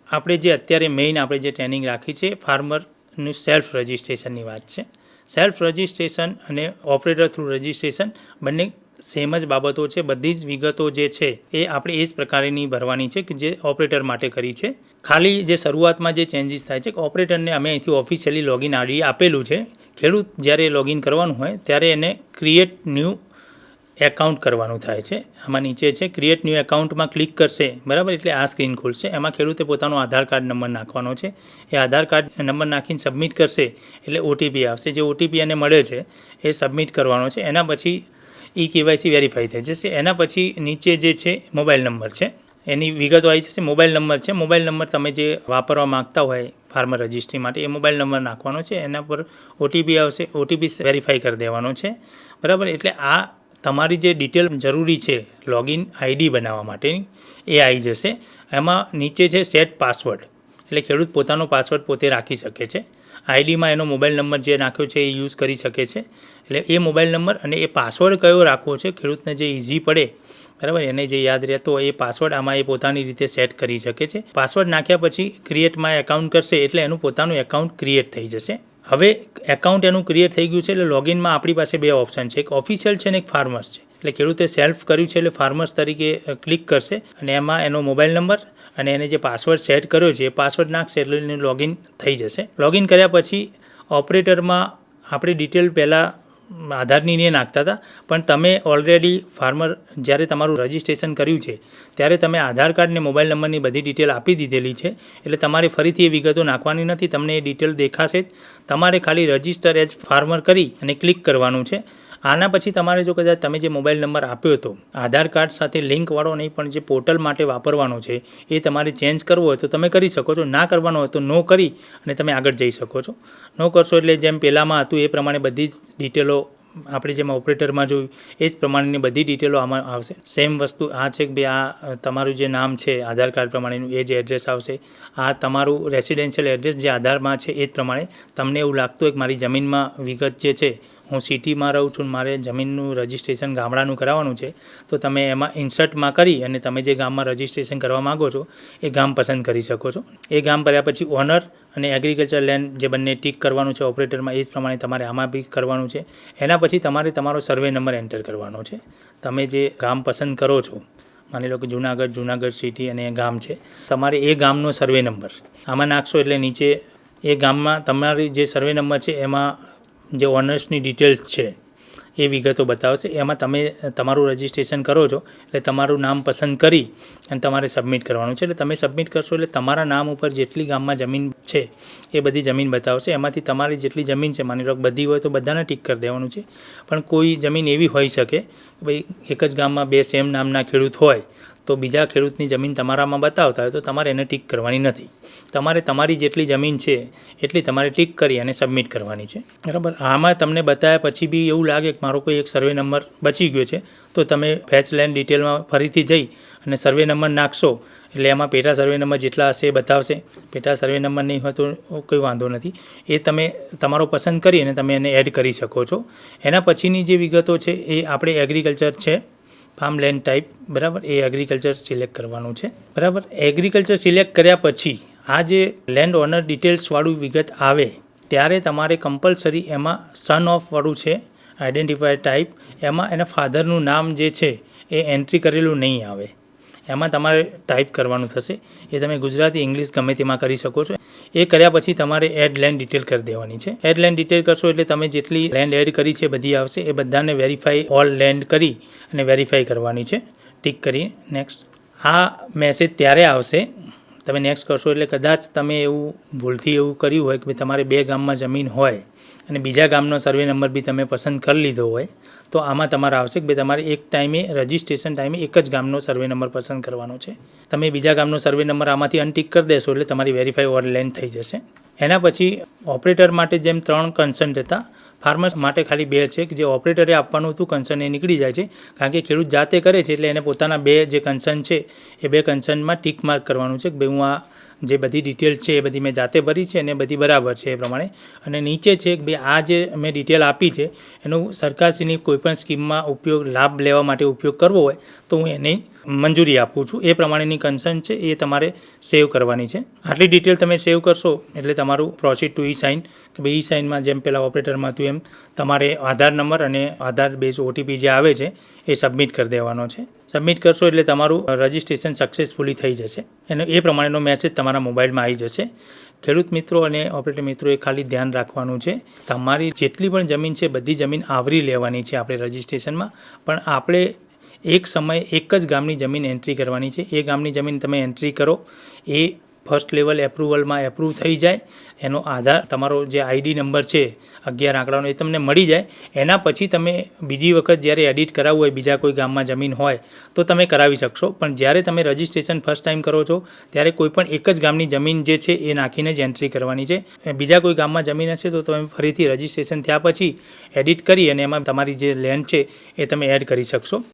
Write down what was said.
આપણે જે અત્યારે મેઇન આપણે જે ટ્રેનિંગ રાખી છે ફાર્મરનું સેલ્ફ રજિસ્ટ્રેશનની વાત છે. સેલ્ફ રજિસ્ટ્રેશન અને ઓપરેટર થ્રુ રજિસ્ટ્રેશન બંને સેમ જ બાબતો છે. બધી જ વિગતો જે છે એ આપણે એ જ પ્રકારની ભરવાની છે કે જે ઓપરેટર માટે કરી છે. ખાલી જે શરૂઆતમાં જે ચેન્જીસ થાય છે કે ઓપરેટરને અમે અહીંથી ઓફિશિયલી લોગિન આઈડી આપેલું છે. ખેડૂત જ્યારે લોગિન કરવાનું હોય ત્યારે એને ક્રિએટ ન્યૂ એકાઉન્ટ કરવાનું થાય છે. આમાં નીચે છે ક્રિએટ ન્યૂ એકાઉન્ટમાં ક્લિક કરશે, બરાબર, એટલે આ સ્ક્રીન ખુલશે. એમાં ખેડૂતે પોતાનો આધાર કાર્ડ નંબર નાખવાનો છે. એ આધાર કાર્ડ નંબર નાખીને સબમિટ કરશે એટલે ઓટીપી આવશે. જે ઓટીપી એને મળે છે એ સબમિટ કરવાનો છે. એના પછી KYC વેરીફાઈ થઈ જશે. એના પછી નીચે જે છે મોબાઈલ નંબર છે, એની વિગતો આવી જશે. મોબાઈલ નંબર છે, મોબાઈલ નંબર તમે જે વાપરવા માગતા હોય ફાર્મર રજિસ્ટ્રી માટે એ મોબાઈલ નંબર નાખવાનો છે. એના પર ઓટીપી આવશે, ઓટીપી વેરીફાઈ કરી દેવાનો છે, બરાબર. એટલે આ તમારી જે ડિટેલ જરૂરી છે લોગિન આઈડી બનાવવા માટેની એ આવી જશે. એમાં નીચે છે સેટ પાસવર્ડ, એટલે ખેડૂત પોતાનો પાસવર્ડ પોતે રાખી શકે છે. આઈડીમાં એનો મોબાઈલ નંબર જે નાખ્યો છે એ યુઝ કરી શકે છે. એટલે એ મોબાઈલ નંબર અને એ પાસવર્ડ કયો રાખવો છે ખેડૂતને જે ઇઝી પડે, બરાબર, એને જે યાદ રહેતો હોય એ પાસવર્ડ આમાં એ પોતાની રીતે સેટ કરી શકે છે. પાસવર્ડ નાખ્યા પછી ક્રિએટ માય એકાઉન્ટ કરશે એટલે એનું પોતાનું એકાઉન્ટ ક્રિએટ થઈ જશે. હવે એકાઉન્ટ એનું ક્રિએટ થઈ ગયું છે એટલે લોગિનમાં આપણી પાસે બે ઓપ્શન છે, એક ઓફિશિયલ છે અને એક ફાર્મર્સ છે. એટલે ખેડૂતે સેલ્ફ કર્યું છે એટલે ફાર્મર્સ તરીકે ક્લિક કરશે અને એમાં એનો મોબાઈલ નંબર અને એને જે પાસવર્ડ સેટ કર્યો છે એ પાસવર્ડ નાખશે એટલે એનું લોગિન થઈ જશે. લોગિન કર્યા પછી ઓપરેટરમાં આપણી ડિટેલ પહેલાં આધારની ને નાખતા હતા, પણ તમે ઓલરેડી ફાર્મર જ્યારે તમારું રજિસ્ટ્રેશન કર્યું છે ત્યારે તમે આધાર કાર્ડ ને મોબાઈલ નંબરની બધી ડિટેલ આપી દીધેલી છે. એટલે તમારે ફરીથી એ વિગતો નાખવાની નથી, તમને એ ડિટેલ દેખાશે જ. તમારે ખાલી રજિસ્ટર એઝ ફાર્મર કરી અને ક્લિક કરવાનું છે. આના પછી તમારે જો કદાચ તમે જે મોબાઈલ નંબર આપ્યો હતો આધાર કાર્ડ સાથે લિંકવાળો નહીં પણ જે પોર્ટલ માટે વાપરવાનો છે એ તમારે ચેન્જ કરવો હોય તો તમે કરી શકો છો. ના કરવાનો હોય તો નો કરી અને તમે આગળ જઈ શકો છો. નો કરશો એટલે જેમ પહેલાંમાં હતું એ પ્રમાણે બધી જ ડિટેલો આપણે જેમાં ઓપરેટરમાં જોયું એ જ પ્રમાણેની બધી ડિટેલો આમાં આવશે. સેમ વસ્તુ આ છે કે ભાઈ આ તમારું જે નામ છે આધાર કાર્ડ પ્રમાણેનું એ જે એડ્રેસ આવશે, આ તમારું રેસિડેન્શિયલ એડ્રેસ જે આધારમાં છે એ જ પ્રમાણે. તમને એવું લાગતું હોય કે મારી જમીનમાં વિગત જે છે, હું સિટીમાં રહું છું, મારે જમીનનું રજિસ્ટ્રેશન ગામડાનું કરાવવાનું છે, તો તમે એમાં ઇન્સર્ટમાં કરી અને તમે જે ગામમાં રજિસ્ટ્રેશન કરવા માગો છો એ ગામ પસંદ કરી શકો છો. એ ગામ કર્યા પછી ઓનર અને એગ્રીકલ્ચર લેન્ડ જે બંને ટીક કરવાનું છે ઓપરેટરમાં એ જ પ્રમાણે તમારે આમાં બી કરવાનું છે. એના પછી તમારે તમારો સર્વે નંબર એન્ટર કરવાનો છે. તમે જે ગામ પસંદ કરો છો, માની લો કે જુનાગઢ સિટી અને ગામ છે, તમારે એ ગામનો સર્વે નંબર આમાં નાખશો એટલે નીચે એ ગામમાં તમારી જે સર્વે નંબર છે એમાં જે ઓનર્સની ડિટેલ્સ છે એ વિગતો બતાવશે. એમાં તમે તમારું રજિસ્ટ્રેશન કરો છો એટલે તમારું નામ પસંદ કરી અને તમારે સબમિટ કરવાનું છે. એટલે તમે સબમિટ કરશો એટલે તમારા નામ ઉપર જેટલી ગામમાં જમીન છે એ બધી જમીન બતાવશે. એમાંથી તમારી જેટલી જમીન છે, માની લો બધી હોય તો બધાને ટીક કરી દેવાનું છે. પણ કોઈ જમીન એવી હોઈ શકે કે ભાઈ એક જ ગામમાં બે સેમ નામના ખેડૂત હોય તો બીજા ખેડૂતની જમીન તમારામાં બતાવતા હોય તો તમારે એને ટીક કરવાની નથી. તમારે તમારી જેટલી જમીન છે એટલી તમારે ટીક કરી અને સબમિટ કરવાની છે, બરાબર. આમાં તમને બતાવ્યા પછી બી એવું લાગે કે મારો કોઈ એક સર્વે નંબર બચી ગયો છે તો તમે ફેચ લેન્ડ ડિટેલમાં ફરીથી જઈ અને સર્વે નંબર નાખશો એટલે એમાં પેટા સર્વે નંબર જેટલા હશે એ બતાવશે. પેટા સર્વે નંબર નહીં હોય તો કોઈ વાંધો નથી, એ તમે તમારો પસંદ કરી અને તમે એને એડ કરી શકો છો. એના પછીની જે વિગતો છે એ આપણે એગ્રીકલ્ચર છે, ફાર્મ લેન્ડ ટાઈપ, બરાબર, એ એગ્રીકલ્ચર સિલેક્ટ કરવાનું છે, બરાબર. એગ્રીકલ્ચર સિલેક્ટ કર્યા પછી આ જે લેન્ડ ઓનર ડિટેલ્સવાળું વિગત આવે ત્યારે તમારે કમ્પલસરી એમાં સન ઓફવાળું છે આઈડેન્ટિફાયર ટાઈપ, એમાં એના ફાધરનું નામ જે છે એ એન્ટ્રી કરેલું નહીં આવે. એમાં તમારે ટાઈપ કરવાનું થશે. એ તમે ગુજરાતી ઇંગ્લિશ ગમે તેમાં કરી શકો છો. એ કર્યા પછી તમારે એડ લેન્ડ ડિટેલ કરી દેવાની છે. એડ લેન્ડ ડિટેલ કરશો એટલે તમે જેટલી લેન્ડ એડ કરી છે બધી આવશે. એ બધાને વેરીફાઈ ઓલ લેન્ડ કરી અને વેરીફાઈ કરવાની છે, ટીક કરી નેક્સ્ટ. આ મેસેજ ત્યારે આવશે તમે નેક્સ્ટ કરશો એટલે કદાચ તમે એવું ભૂલથી એવું કર્યું હોય કે ભાઈ તમારે બે ગામમાં જમીન હોય અને બીજા ગામનો સર્વે નંબર બી તમે પસંદ કરી લીધો હોય તો આમાં તમારે આવશે કે ભાઈ તમારે એક ટાઈમે રજિસ્ટ્રેશન ટાઈમે એક જ ગામનો સર્વે નંબર પસંદ કરવાનો છે. તમે બીજા ગામનો સર્વે નંબર આમાંથી અનટીક કરી દેશો એટલે તમારી વેરીફાઈ ઓલ લેન્ડ થઈ જશે. એના પછી ઓપરેટર માટે જેમ 3 કન્સર્ન હતા, ફાર્મર્સ માટે ખાલી 2 છે કે જે ઓપરેટરે આપવાનું હતું કન્સર્ન એ નીકળી જાય છે કારણ કે ખેડૂત જાતે કરે છે એટલે એને પોતાના 2 જે કન્સર્ન છે એ 2 કન્સર્નમાં ટીક માર્ક કરવાનું છે કે ભાઈ હું આ જે બધી ડિટેલ છે એ બધી મેં જાતે ભરી છે અને બધી બરાબર છે એ પ્રમાણે. અને નીચે છે કે ભાઈ આ જે મેં ડિટેલ આપી છે એનો સરકારશ્રીની કોઈપણ સ્કીમમાં લાભ લેવા માટે ઉપયોગ કરવો હોય તો હું એને મંજૂરી આપું છું એ પ્રમાણેની કન્સર્ન છે એ તમારે સેવ કરવાની છે. આટલી ડિટેલ તમે સેવ કરશો એટલે તમારું પ્રોસીડ ટુ ઈ સાઇન કે ભાઈ ઈ સાઇનમાં જેમ પેલા ઓપરેટરમાં હતું એમ તમારે આધાર નંબર અને આધાર બેઝ ઓટીપી જે આવે છે એ સબમિટ કરી દેવાનો છે. સબમિટ કરશો એટલે તમારું રજિસ્ટ્રેશન સક્સેસફુલી થઈ જશે અને એ પ્રમાણેનો મેસેજ તમારા મોબાઈલમાં આવી જશે. ખેડૂત મિત્રો અને ઓપરેટર મિત્રોએ ખાલી ધ્યાન રાખવાનું છે, તમારી જેટલી પણ જમીન છે બધી જમીન આવરી લેવાની છે આપણે રજિસ્ટ્રેશનમાં, પણ આપણે એક સમયે એક જ ગામની જમીન એન્ટ્રી કરવાની છે. એ ગામની જમીન તમે એન્ટ્રી કરો, એ ફર્સ્ટ લેવલ એપ્રુવલમાં એપ્રૂવ થઈ જાય, એનો આધાર તમારો જે આઈડી નંબર છે 11 આંકડાનો એ તમને મળી જાય. એના પછી તમે બીજી વખત જ્યારે એડિટ કરાવવું હોય બીજા કોઈ ગામમાં જમીન હોય તો તમે કરાવી શકશો, પણ જ્યારે તમે રજિસ્ટ્રેશન ફર્સ્ટ ટાઈમ કરો છો ત્યારે કોઈ પણ એક જ ગામની જમીન જે છે એ નાખીને જ એન્ટ્રી કરવાની છે. બીજા કોઈ ગામમાં જમીન હશે તો તમે ફરીથી રજિસ્ટ્રેશન થયા પછી એડિટ કરી અને એમાં તમારી જે લેન્ડ છે એ તમે એડ કરી શકશો.